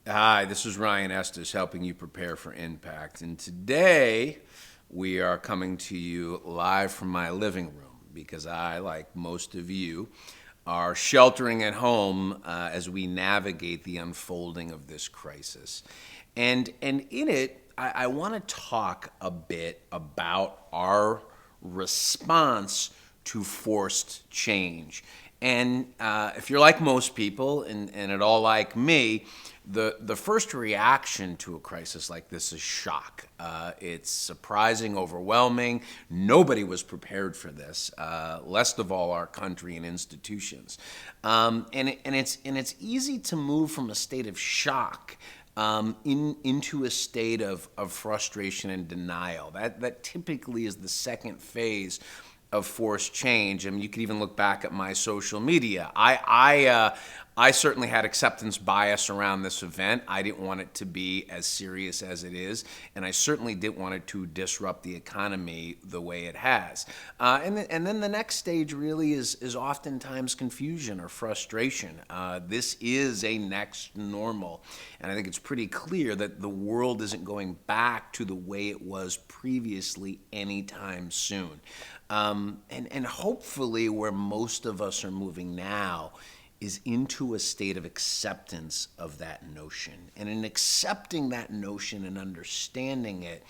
Hi, this is Ryan Estes helping you prepare for impact. And today we are coming to you live from my living room because I, like most of you, are sheltering at home as we navigate the unfolding of this crisis. And in it, I want to talk a bit about our response to forced change. And if you're like most people and at all like me, the first reaction to a crisis like this is shock. It's surprising, overwhelming. Nobody was prepared for this, least of all our country and institutions. It's easy to move from a state of shock into a state of frustration and denial. That typically is the second phase of forced change. I mean, you could even look back at my social media. I certainly had acceptance bias around this event. I didn't want it to be as serious as it is, and I certainly didn't want it to disrupt the economy the way it has. And then the next stage really is oftentimes confusion or frustration. This is a next normal, and I think it's pretty clear that the world isn't going back to the way it was previously anytime soon. And hopefully where most of us are moving now is into a state of acceptance of that notion. And in accepting that notion and understanding it,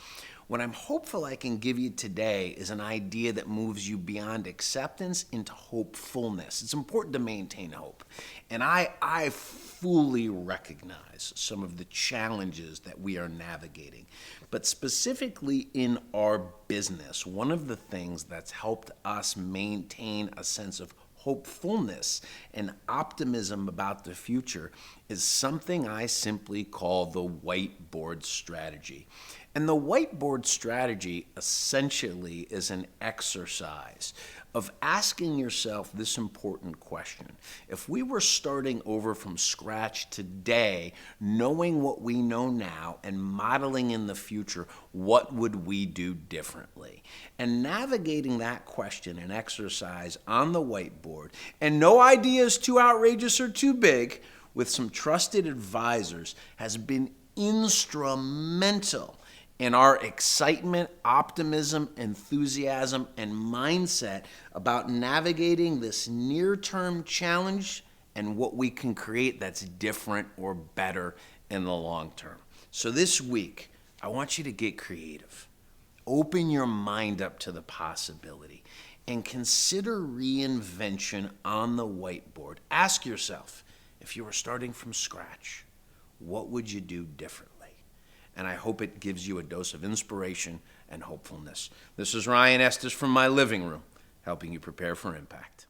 what I'm hopeful I can give you today is an idea that moves you beyond acceptance into hopefulness. It's important to maintain hope. And I fully recognize some of the challenges that we are navigating. But specifically in our business, one of the things that's helped us maintain a sense of hopefulness and optimism about the future is something I simply call the whiteboard strategy. And the whiteboard strategy essentially is an exercise of asking yourself this important question. If we were starting over from scratch today, knowing what we know now and modeling in the future, what would we do differently? And navigating that question and exercise on the whiteboard, and no idea is too outrageous or too big, with some trusted advisors has been instrumental in our excitement, optimism, enthusiasm, and mindset about navigating this near-term challenge and what we can create that's different or better in the long term. So this week, I want you to get creative. Open your mind up to the possibility and consider reinvention on the whiteboard. Ask yourself, if you were starting from scratch, what would you do differently? And I hope it gives you a dose of inspiration and hopefulness. This is Ryan Estes from my living room, helping you prepare for impact.